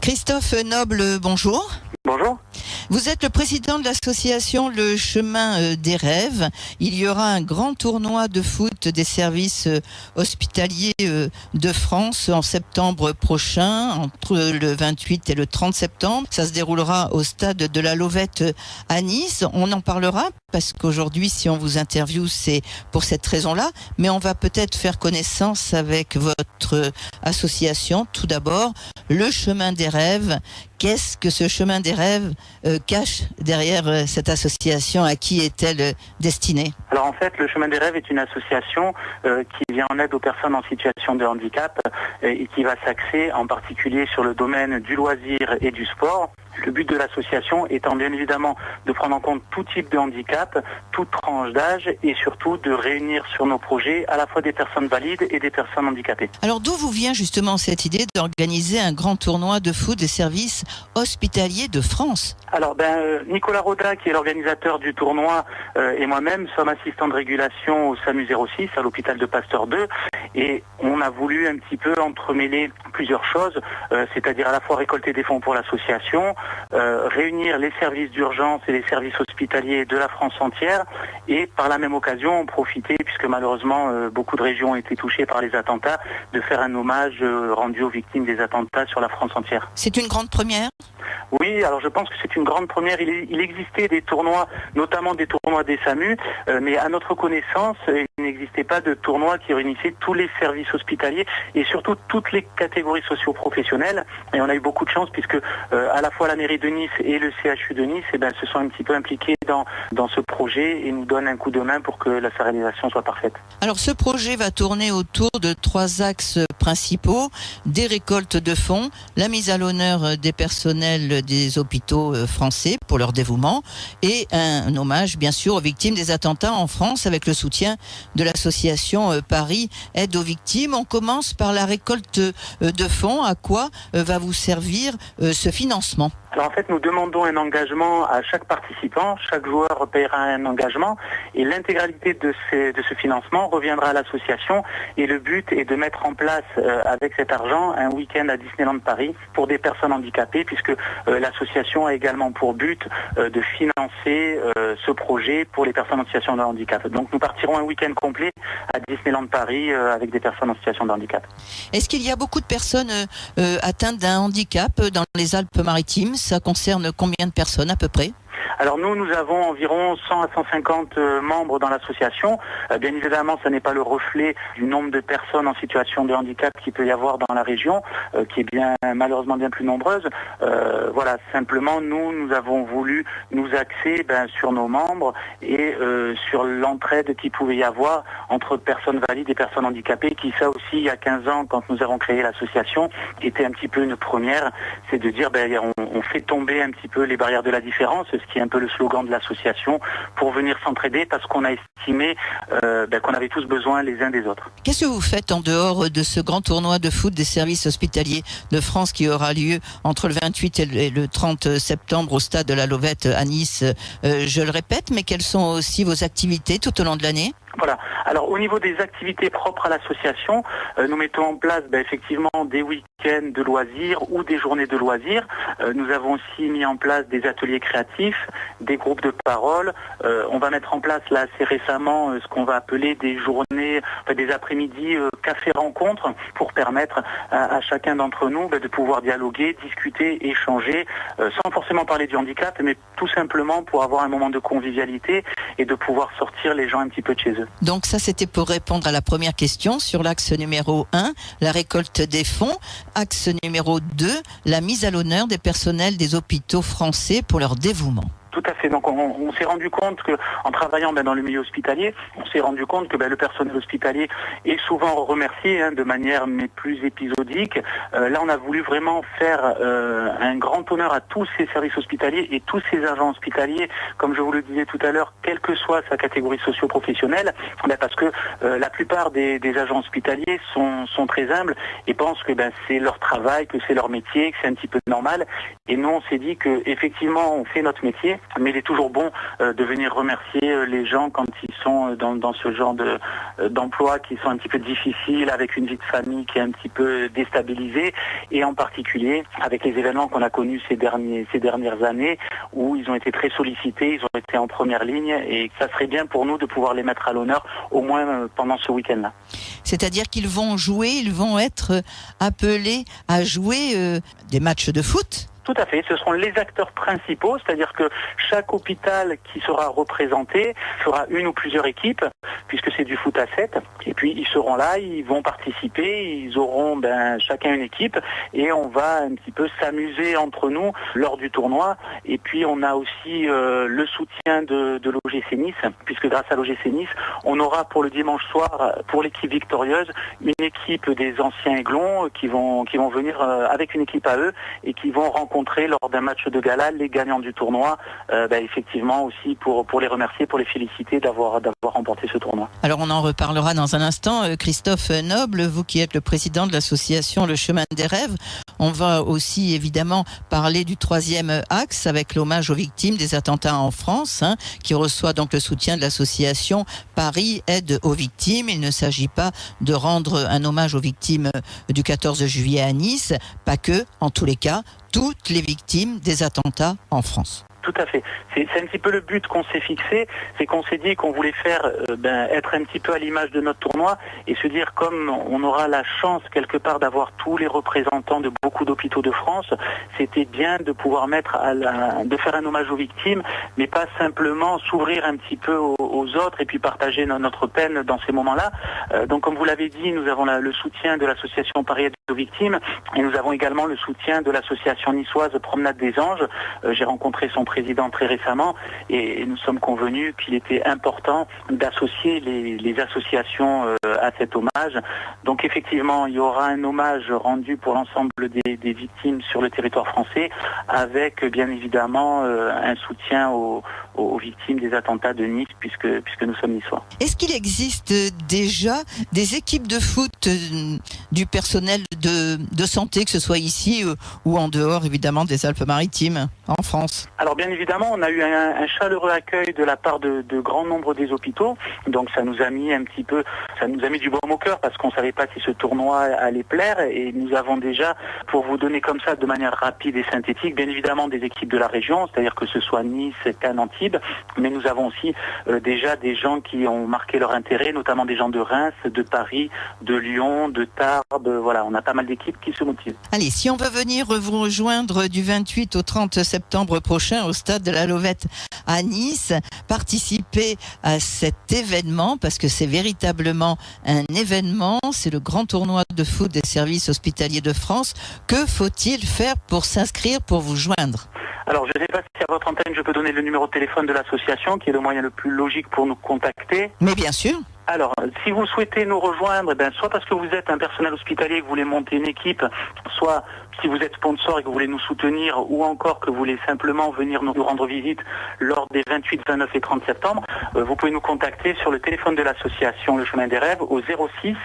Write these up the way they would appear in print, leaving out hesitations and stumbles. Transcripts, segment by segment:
Christophe Noble, bonjour. Bonjour. Vous êtes le président de l'association Le Chemin des Rêves. Il y aura un grand tournoi de foot des services hospitaliers de France en septembre prochain, entre le 28 et le 30 septembre. Ça se déroulera au stade de la Lovette à Nice. On en parlera parce qu'aujourd'hui, si on vous interviewe, c'est pour cette raison-là. Mais on va peut-être faire connaissance avec votre association. Tout d'abord, Le Chemin des Rêves. Qu'est-ce que ce Chemin des Rêves cache derrière cette association? À qui est-elle destinée? Alors en fait, le Chemin des Rêves est une association qui vient en aide aux personnes en situation de handicap et qui va s'axer en particulier sur le domaine du loisir et du sport. Le but de l'association étant bien évidemment de prendre en compte tout type de handicap, toute tranche d'âge et surtout de réunir sur nos projets à la fois des personnes valides et des personnes handicapées. Alors d'où vous vient justement cette idée d'organiser un grand tournoi de foot des services hospitaliers de France? Alors Nicolas Roda, qui est l'organisateur du tournoi, et moi-même sommes assistants de régulation au SAMU 06 à l'hôpital de Pasteur 2 et on a voulu un petit peu entremêler plusieurs choses, c'est-à-dire à la fois récolter des fonds pour l'association, réunir les services d'urgence et les services hospitaliers de la France entière et par la même occasion profiter, puisque malheureusement beaucoup de régions ont été touchées par les attentats, de faire un hommage rendu aux victimes des attentats sur la France entière. C'est une grande première? Oui, alors je pense que c'est une grande première. Il existait des tournois, notamment des tournois des SAMU, mais à notre connaissance, il n'existait pas de tournoi qui réunissait tous les services hospitaliers et surtout toutes les catégories socio-professionnelles. Et on a eu beaucoup de chance puisque à la fois la mairie de Nice et le CHU de Nice se sont un petit peu impliqués dans ce projet et nous donnent un coup de main pour que sa réalisation soit parfaite. Alors ce projet va tourner autour de 3 axes principaux: des récoltes de fonds, la mise à l'honneur des personnels des hôpitaux français pour leur dévouement et un hommage bien sûr aux victimes des attentats en France avec le soutien de l'association Paris Aide aux Victimes. On commence par la récolte de fonds. À quoi va vous servir ce financement? Alors en fait, nous demandons un engagement à chaque participant. Chaque joueur paiera un engagement et l'intégralité de ce financement reviendra à l'association. Et le but est de mettre en place avec cet argent un week-end à Disneyland Paris pour des personnes handicapées, puisque l'association a également pour but de financer ce projet pour les personnes en situation de handicap. Donc nous partirons un week-end complet à Disneyland Paris avec des personnes en situation de handicap. Est-ce qu'il y a beaucoup de personnes atteintes d'un handicap dans les Alpes-Maritimes? Ça concerne combien de personnes à peu près? Alors nous avons environ 100 à 150 membres dans l'association. Bien évidemment, ça n'est pas le reflet du nombre de personnes en situation de handicap qu'il peut y avoir dans la région, qui est malheureusement bien plus nombreuse. Voilà, simplement nous avons voulu nous axer sur nos membres et sur l'entraide qu'il pouvait y avoir entre personnes valides et personnes handicapées, qui ça aussi, il y a 15 ans, quand nous avons créé l'association, était un petit peu une première, c'est de dire on fait tomber un petit peu les barrières de la différence, ce qui est un peu le slogan de l'association, pour venir s'entraider parce qu'on a estimé qu'on avait tous besoin les uns des autres. Qu'est-ce que vous faites en dehors de ce grand tournoi de foot des services hospitaliers de France qui aura lieu entre le 28 et le 30 septembre au stade de la Lovette à Nice? Je le répète, mais quelles sont aussi vos activités tout au long de l'année? Voilà. Alors au niveau des activités propres à l'association, nous mettons en place effectivement des week-ends de loisirs ou des journées de loisirs. Nous avons aussi mis en place des ateliers créatifs, des groupes de parole. On va mettre en place là assez récemment ce qu'on va appeler des journées, des après-midi café-rencontres pour permettre à chacun d'entre nous de pouvoir dialoguer, discuter, échanger, sans forcément parler du handicap, mais tout simplement pour avoir un moment de convivialité et de pouvoir sortir les gens un petit peu de chez eux. Donc ça, c'était pour répondre à la première question sur l'axe numéro 1, la récolte des fonds. Axe numéro 2, la mise à l'honneur des personnels des hôpitaux français pour leur dévouement. Tout à fait. Donc on s'est rendu compte qu'en travaillant dans le milieu hospitalier, on s'est rendu compte que le personnel hospitalier est souvent remercié de manière plus épisodique. Là, on a voulu vraiment faire un grand honneur à tous ces services hospitaliers et tous ces agents hospitaliers, comme je vous le disais tout à l'heure, quelle que soit sa catégorie socio-professionnelle, parce que la plupart des agents hospitaliers sont très humbles et pensent que c'est leur travail, que c'est leur métier, que c'est un petit peu normal. Et nous, on s'est dit que effectivement, on fait notre métier, mais il est toujours bon de venir remercier les gens quand ils sont dans ce genre d'emploi qui sont un petit peu difficiles, avec une vie de famille qui est un petit peu déstabilisée, et en particulier avec les événements qu'on a connus ces dernières années où ils ont été très sollicités, ils ont été en première ligne, et ça serait bien pour nous de pouvoir les mettre à l'honneur au moins pendant ce week-end-là. C'est-à-dire qu'ils vont jouer, ils vont être appelés à jouer des matchs de foot? Tout à fait, ce seront les acteurs principaux, c'est-à-dire que chaque hôpital qui sera représenté fera une ou plusieurs équipes, puisque c'est du foot à 7, et puis ils seront là, ils vont participer, ils auront chacun une équipe, et on va un petit peu s'amuser entre nous lors du tournoi. Et puis on a aussi le soutien de l'OGC Nice, puisque grâce à l'OGC Nice, on aura pour le dimanche soir, pour l'équipe victorieuse, une équipe des anciens Aiglons qui vont venir avec une équipe à eux, et qui vont rencontrer lors d'un match de gala les gagnants du tournoi, effectivement aussi pour les remercier, pour les féliciter d'avoir remporté ce tournoi. Alors on en reparlera dans un instant. Christophe Noble, vous qui êtes le président de l'association Le Chemin des Rêves, on va aussi évidemment parler du 3e axe avec l'hommage aux victimes des attentats en France, qui reçoit donc le soutien de l'association Paris Aide aux Victimes. Il ne s'agit pas de rendre un hommage aux victimes du 14 juillet à Nice, pas que, en tous les cas, toutes les victimes des attentats en France. Tout à fait. C'est un petit peu le but qu'on s'est fixé, c'est qu'on s'est dit qu'on voulait faire être un petit peu à l'image de notre tournoi, et se dire, comme on aura la chance quelque part d'avoir tous les représentants de beaucoup d'hôpitaux de France, c'était bien de pouvoir de faire un hommage aux victimes, mais pas simplement s'ouvrir un petit peu aux autres et puis partager notre peine dans ces moments-là. Donc comme vous l'avez dit, nous avons le soutien de l'association Paris Aide aux Victimes, et nous avons également le soutien de l'association niçoise Promenade des Anges. J'ai rencontré son président très récemment, et nous sommes convenus qu'il était important d'associer les associations à cet hommage. Donc effectivement, il y aura un hommage rendu pour l'ensemble des victimes sur le territoire français, avec bien évidemment un soutien aux victimes des attentats de Nice, puisque nous sommes niçois. Est-ce qu'il existe déjà des équipes de foot du personnel de santé, que ce soit ici ou en dehors évidemment des Alpes-Maritimes, en France? Alors bien évidemment, on a eu un chaleureux accueil de la part de grand nombre des hôpitaux, donc ça nous a mis du baume au cœur, parce qu'on ne savait pas si ce tournoi allait plaire, et nous avons déjà, pour vous donner comme ça de manière rapide et synthétique, bien évidemment des équipes de la région, c'est-à-dire que ce soit Nice, Cannes, Antibes, mais nous avons aussi déjà des gens qui ont marqué leur intérêt, notamment des gens de Reims, de Paris, de Lyon, de Tarbes. Voilà, on a pas mal d'équipes qui se motivent. Allez, si on veut venir vous rejoindre du 28 au 30 septembre prochain au stade de la Lovette à Nice, participer à cet événement, parce que c'est véritablement un événement, c'est le grand tournoi de foot des services hospitaliers de France. Que faut-il faire pour s'inscrire, pour vous joindre? Alors, je ne sais pas si à votre antenne, je peux donner le numéro de téléphone de l'association, qui est le moyen le plus logique pour nous contacter. Mais bien sûr. Alors, si vous souhaitez nous rejoindre, soit parce que vous êtes un personnel hospitalier et que vous voulez monter une équipe, soit si vous êtes sponsor et que vous voulez nous soutenir, ou encore que vous voulez simplement venir nous rendre visite lors des 28, 29 et 30 septembre, vous pouvez nous contacter sur le téléphone de l'association Le Chemin des Rêves au 06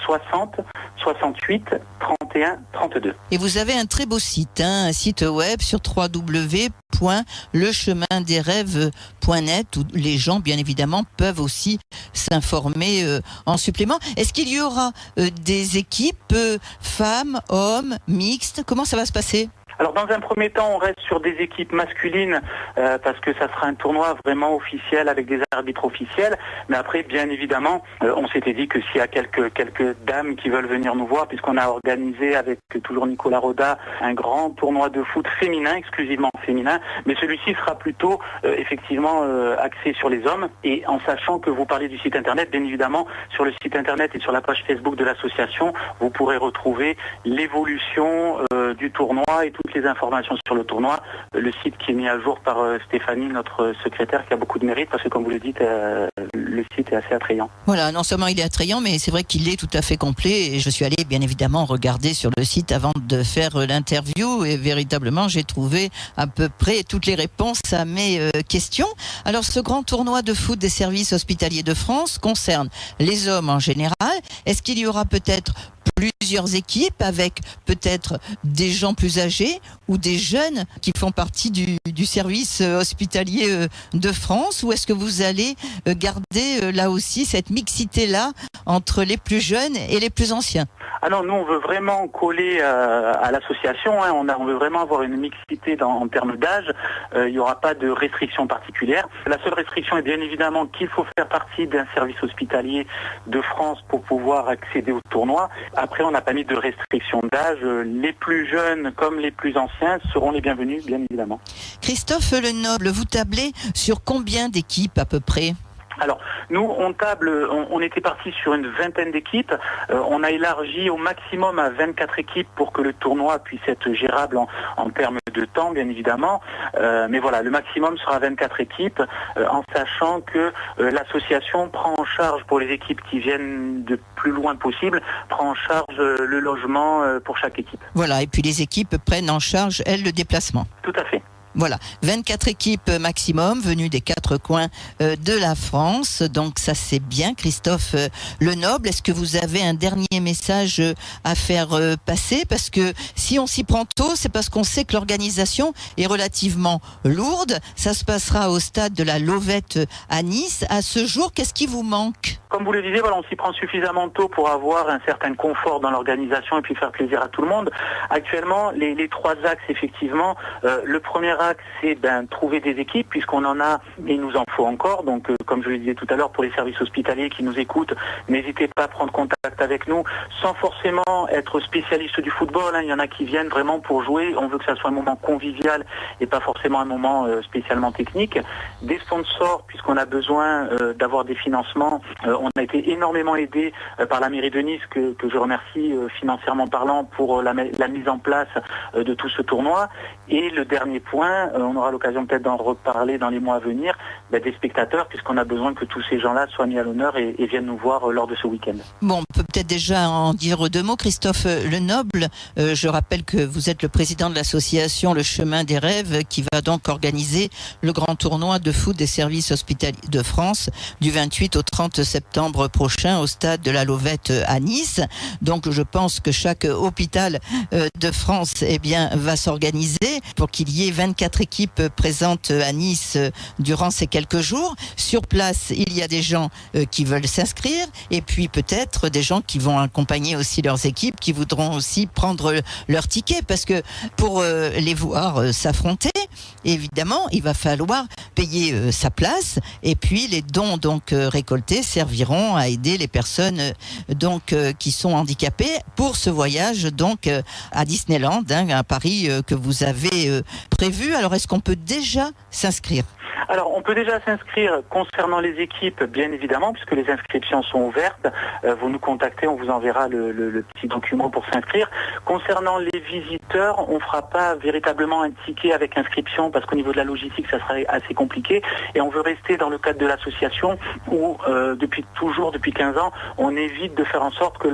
60 68 31 32. Et vous avez un très beau site, un site web sur www.lechemindesrêves.net, où les gens, bien évidemment, peuvent aussi s'informer en supplément. Est-ce qu'il y aura des équipes femmes, hommes, mixtes? Comment ça va se passer? Alors dans un premier temps, on reste sur des équipes masculines parce que ça sera un tournoi vraiment officiel avec des arbitres officiels. Mais après, bien évidemment, on s'était dit que s'il y a quelques dames qui veulent venir nous voir, puisqu'on a organisé avec toujours Nicolas Roda un grand tournoi de foot féminin, exclusivement féminin, mais celui-ci sera plutôt effectivement axé sur les hommes. Et en sachant que vous parlez du site internet, bien évidemment, sur le site internet et sur la page Facebook de l'association, vous pourrez retrouver l'évolution du tournoi et toutes les informations sur le tournoi, le site qui est mis à jour par Stéphanie, notre secrétaire, qui a beaucoup de mérite, parce que comme vous le dites, le site est assez attrayant. Voilà, non seulement il est attrayant, mais c'est vrai qu'il est tout à fait complet, et je suis allé bien évidemment regarder sur le site avant de faire l'interview, et véritablement j'ai trouvé à peu près toutes les réponses à mes questions. Alors ce grand tournoi de foot des services hospitaliers de France concerne les hommes en général. Est-ce qu'il y aura peut-être plusieurs équipes avec peut-être des gens plus âgés ou des jeunes qui font partie du service hospitalier de France, ou est-ce que vous allez garder là aussi cette mixité-là entre les plus jeunes et les plus anciens? Ah non, nous on veut vraiment coller à l'association, hein. On veut vraiment avoir une mixité en termes d'âge. Il n'y aura pas de restriction particulière. La seule restriction est bien évidemment qu'il faut faire partie d'un service hospitalier de France pour pouvoir accéder au tournoi. Après, on n'a pas mis de restriction d'âge. Les plus jeunes comme les plus anciens seront les bienvenus, bien évidemment. Christophe Lenoble, vous tablez sur combien d'équipes à peu près? Alors, nous, on était parti sur une vingtaine d'équipes. On a élargi au maximum à 24 équipes pour que le tournoi puisse être gérable en termes de temps, bien évidemment. Mais voilà, le maximum sera 24 équipes, en sachant que l'association prend en charge pour les équipes qui viennent de plus loin possible, prend en charge le logement pour chaque équipe. Voilà, et puis les équipes prennent en charge, elles, le déplacement. Tout à fait. Voilà, 24 équipes maximum venues des 4 coins de la France. Donc ça c'est bien, Christophe Lenoble. Est-ce que vous avez un dernier message à faire passer? Parce que si on s'y prend tôt, c'est parce qu'on sait que l'organisation est relativement lourde. Ça se passera au stade de la Lovette à Nice. À ce jour, qu'est-ce qui vous manque? Comme vous le disiez, voilà, on s'y prend suffisamment tôt pour avoir un certain confort dans l'organisation et puis faire plaisir à tout le monde. Actuellement, les 3 axes, effectivement, le premier axe, c'est trouver des équipes, puisqu'on en a, mais il nous en faut encore. Donc, comme je le disais tout à l'heure, pour les services hospitaliers qui nous écoutent, n'hésitez pas à prendre contact avec nous, sans forcément être spécialiste du football, hein. Il y en a qui viennent vraiment pour jouer. On veut que ça soit un moment convivial et pas forcément un moment spécialement technique. Des sponsors, puisqu'on a besoin d'avoir des financements. On a été énormément aidé par la mairie de Nice, que je remercie financièrement parlant pour la mise en place de tout ce tournoi. Et le dernier point, on aura l'occasion peut-être d'en reparler dans les mois à venir, des spectateurs, puisqu'on a besoin que tous ces gens-là soient mis à l'honneur et viennent nous voir lors de ce week-end. Bon, on peut peut-être déjà en dire 2 mots. Christophe Lenoble, je rappelle que vous êtes le président de l'association Le Chemin des Rêves, qui va donc organiser le grand tournoi de foot des services hospitaliers de France du 28 au 30 septembre prochain au stade de la Lovette à Nice. Donc je pense que chaque hôpital de France va s'organiser pour qu'il y ait 24 équipes présentes à Nice durant ces quelques jours. Sur place, il y a des gens qui veulent s'inscrire et puis peut-être des gens qui vont accompagner aussi leurs équipes, qui voudront aussi prendre leur ticket, parce que pour les voir s'affronter, évidemment, il va falloir payer sa place, et puis les dons donc récoltés serviront à aider les personnes qui sont handicapées pour ce voyage donc à Disneyland, à Paris, que vous avez prévu. Alors est-ce qu'on peut déjà s'inscrire? Alors, on peut déjà s'inscrire concernant les équipes, bien évidemment, puisque les inscriptions sont ouvertes. Vous nous contactez, on vous enverra le petit document pour s'inscrire. Concernant les visiteurs, on ne fera pas véritablement un ticket avec inscription, parce qu'au niveau de la logistique, ça serait assez compliqué. Et on veut rester dans le cadre de l'association où, depuis 15 ans, on évite de faire en sorte que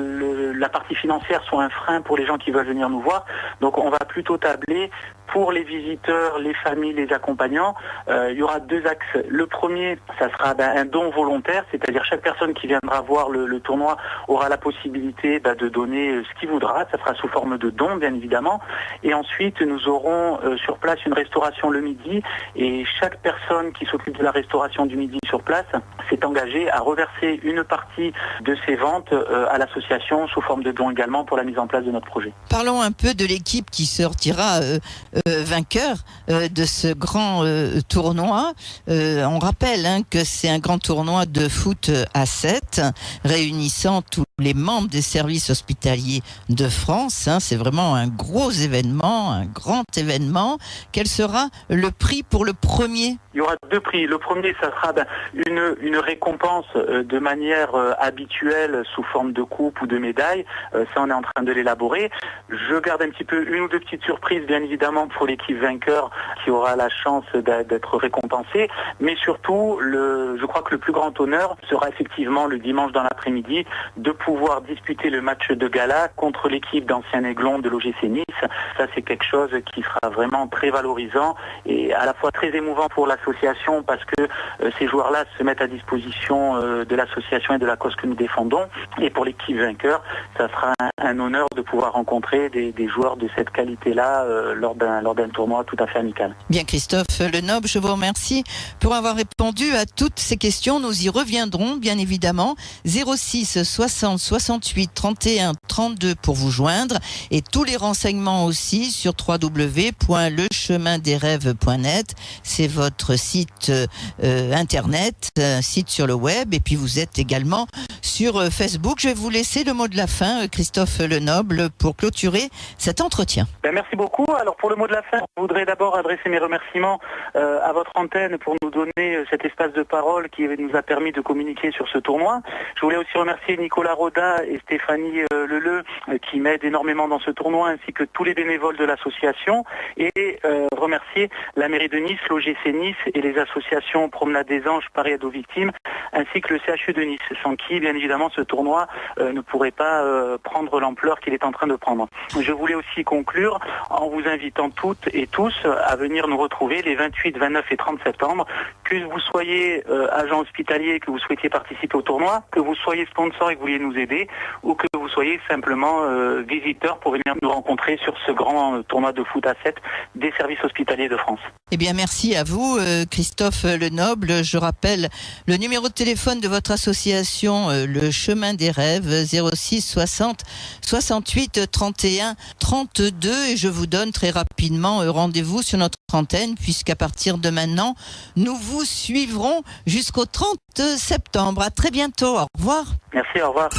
la partie financière soit un frein pour les gens qui veulent venir nous voir. Donc, on va plutôt tabler pour les visiteurs, les familles, les accompagnants. Il y aura 2 axes. Le premier, ça sera un don volontaire, c'est-à-dire chaque personne qui viendra voir le tournoi aura la possibilité de donner ce qu'il voudra. Ça sera sous forme de don, bien évidemment. Et ensuite, nous aurons sur place une restauration le midi, et chaque personne qui s'occupe de la restauration du midi sur place s'est engagée à reverser une partie de ses ventes à l'association sous forme de don également pour la mise en place de notre projet. Parlons un peu de l'équipe qui sortira vainqueur de ce grand tournoi. On rappelle que c'est un grand tournoi de foot à 7 réunissant tous les membres des services hospitaliers de France. C'est vraiment un gros événement, un grand événement. Quel sera le prix pour le premier? Il y aura 2 prix. Le premier, ça sera une récompense de manière habituelle sous forme de coupe ou de médaille. Ça, on est en train de l'élaborer. Je garde un petit peu 1 ou 2 petites surprises, bien évidemment, pour l'équipe vainqueur qui aura la chance d'être récompensée. Mais surtout, je crois que le plus grand honneur sera effectivement le dimanche dans l'après-midi de pouvoir disputer le match de gala contre l'équipe d'Ancien Aiglon de l'OGC Nice. Ça, c'est quelque chose qui sera vraiment très valorisant et à la fois très émouvant pour l'association, parce que ces joueurs-là se mettent à disposition de l'association et de la cause que nous défendons. Et pour l'équipe vainqueur, ça sera un honneur de pouvoir rencontrer des joueurs de cette qualité-là lors d'un tournoi tout à fait amical. Bien, Christophe Lenoble, je vous remercie pour avoir répondu à toutes ces questions. Nous y reviendrons, bien évidemment. 06 60 68 31 32 pour vous joindre et tous les renseignements aussi sur www.lechemindesrêves.net. C'est votre site internet, site sur le web, et puis vous êtes également sur Facebook. Je vais vous laisser le mot de la fin, Christophe Lenoble, pour clôturer cet entretien. Merci beaucoup. Alors pour le mot de la fin, je voudrais d'abord adresser mes remerciements à votre antenne pour nous donner cet espace de parole qui nous a permis de communiquer sur ce tournoi. Je voulais aussi remercier Nicolas Roda et Stéphanie Leleu qui m'aident énormément dans ce tournoi, ainsi que tous les bénévoles de l'association, et remercier la mairie de Nice, l'OGC Nice et les associations Promenade des Anges, Paris Aide aux Victimes, ainsi que le CHU de Nice, sans qui, bien évidemment, ce tournoi ne pourrait pas prendre l'ampleur qu'il est en train de prendre. Je voulais aussi conclure en vous invitant toutes et tous à venir nous retrouver les 28, 29 et 30 septembre, que vous soyez agent hospitalier, que vous souhaitiez participer au tournoi, que vous soyez sponsor et que vous vouliez nous aider, ou que vous soyez simplement visiteur pour venir nous rencontrer sur ce grand tournoi de foot à 7 des services hospitaliers de France. Eh bien, merci à vous, Christophe Lenoble. Je rappelle le numéro de téléphone de votre association, Le Chemin des Rêves, 06 60 68 31 32. Et je vous donne très rapidement rendez-vous sur notre antenne, puisqu'à partir de maintenant, nous vous suivrons jusqu'au 30 septembre. À très bientôt. Au revoir. Merci, au revoir.